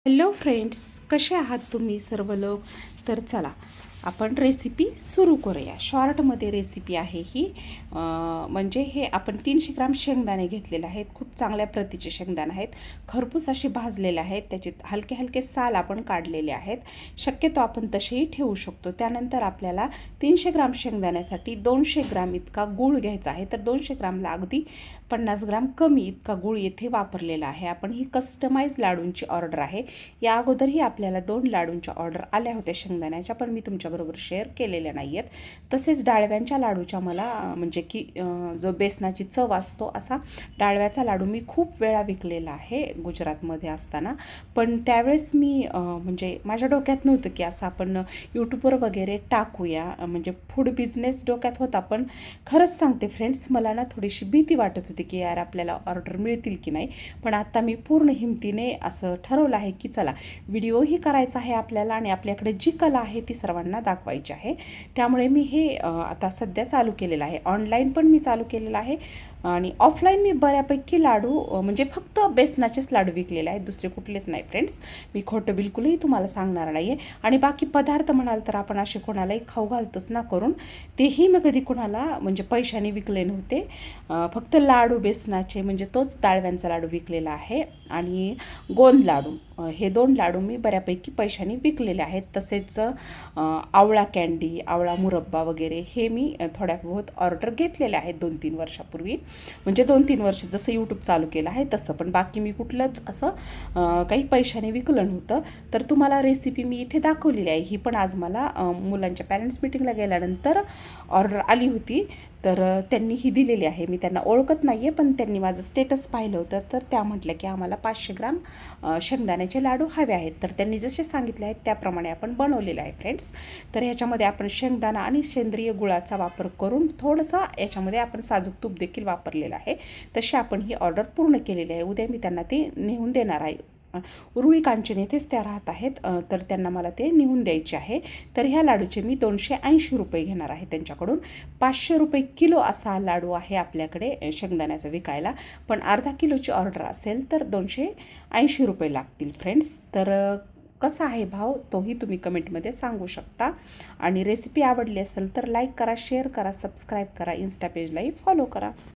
Hello friends, कसे आहात तुम्ही सर्व लोक? तर चला आपण रेसिपी सुरू करूया. शॉर्टमध्ये रेसिपी आहे ही. म्हणजे हे आपण 300 ग्राम शेंगदाणे घेतलेले आहेत. खूप चांगल्या प्रतीचे शेंगदाणे आहेत. खरपूस असे भाजलेले आहेत. त्याचे हलके हलके साल आपण काढलेले आहेत. शक्यतो आपण तसेही ठेवू शकतो. त्यानंतर आपल्याला 300 ग्राम शेंगदाण्यासाठी 200 ग्राम इतका गूळ घ्यायचा आहे. तर 200 ग्रामला अगदी 50 ग्राम कमी इतका गूळ येथे वापरलेला आहे. आपण ही कस्टमाइज लाडूंची ऑर्डर आहे. या अगोदरही आपल्याला 2 लाडूंच्या ऑर्डर आल्या होत्या शेंगदाण्याच्या, पण मी तुमच्याबरोबर शेअर केलेल्या नाही आहेत. तसेच डाळव्यांच्या लाडूच्या मला म्हणजे की जो बेसनाची चव असतो असा डाळव्याचा लाडू मी खूप वेळा विकलेला आहे गुजरातमध्ये असताना. पण त्यावेळेस मी म्हणजे माझ्या डोक्यात नव्हतं की असं आपण यूट्यूबवर वगैरे टाकूया. म्हणजे फूड बिझनेस डोक्यात होता, पण खरंच सांगते फ्रेंड्स, मला ना थोडीशी भीती वाटत होती की यार आपल्याला ऑर्डर मिळतील की नाही. पण आता मी पूर्ण हिमतीने असं ठरवलं आहे की चला व्हिडिओही करायचा आहे आपल्याला आणि आपल्याकडे जी कला आहे ती सर्वांना दाखवायची आहे. त्यामुळे मी हे आता सध्या चालू केलेलं आहे. ऑनलाईन पण मी चालू केलेलं आहे आणि ऑफलाईन मी बऱ्यापैकी लाडू म्हणजे फक्त बेसनाचेच लाडू विकलेले आहेत, दुसरे कुठलेच नाही फ्रेंड्स. मी खोटं बिलकुलही तुम्हाला सांगणार नाही आहे. आणि बाकी पदार्थ म्हणाल तर आपण असे कोणालाही खाऊ घालतोच ना करून. तेही मी कधी कोणाला म्हणजे पैशाने विकले नव्हते. फक्त लाडू बेसनाचे म्हणजे तोच डाळव्यांचा लाडू विकलेला आहे आणि गोंद लाडू, हे 2 लाडू मी बऱ्यापैकी पैशाने विकलेले आहेत. तसेच आवळा कँडी, आवळा मुरब्बा वगैरे हे मी थोड्या बहुत ऑर्डर घेतलेल्या आहेत 2-3 वर्षापूर्वी. म्हणजे 2-3 वर्ष जसं यूट्यूब चालू केलं आहे तसं. पण बाकी मी कुठलंच असं काही पैशाने विकलं नव्हतं. तर तुम्हाला रेसिपी मी इथे दाखवलेली आहे. ही पण आज मला मुलांच्या पॅरेंट्स मीटिंगला गेल्यानंतर ऑर्डर आली होती. तर त्यांनी ही दिलेली आहे. मी त्यांना ओळखत नाही आहे, पण त्यांनी माझं स्टेटस पाहिलं होतं. तर त्या म्हटल्या की आम्हाला 500 ग्राम शेंगदाण्याचे लाडू हवे आहेत. तर त्यांनी जसे सांगितले आहेत त्याप्रमाणे आपण बनवलेलं आहे फ्रेंड्स. तर ह्याच्यामध्ये आपण शेंगदाणा आणि सेंद्रिय गुळाचा वापर करून थोडंसं याच्यामध्ये आपण साजूक तूप देखील वापरलेलं आहे. तशी आपण ही ऑर्डर पूर्ण केलेली आहे. उद्या मी त्यांना ते नेऊन देणार आहे. उरुळी कांचन येथेच त्या राहत आहेत. तर त्यांना मला ते नेऊन द्यायचे आहे. तर ह्या लाडूचे मी 280 रुपये घेणार आहे त्यांच्याकडून. 500 रुपये किलो असा लाडू आहे आपल्याकडे शेंगदाण्याचा विकायला. पण अर्धा किलोची ऑर्डर असेल तर 280 रुपये लागतील फ्रेंड्स. तर कसा आहे भाव तोही तुम्ही कमेंटमध्ये सांगू शकता. आणि रेसिपी आवडली असेल तर लाईक करा, शेअर करा, सबस्क्राईब करा, इन्स्टा पेजलाही फॉलो करा.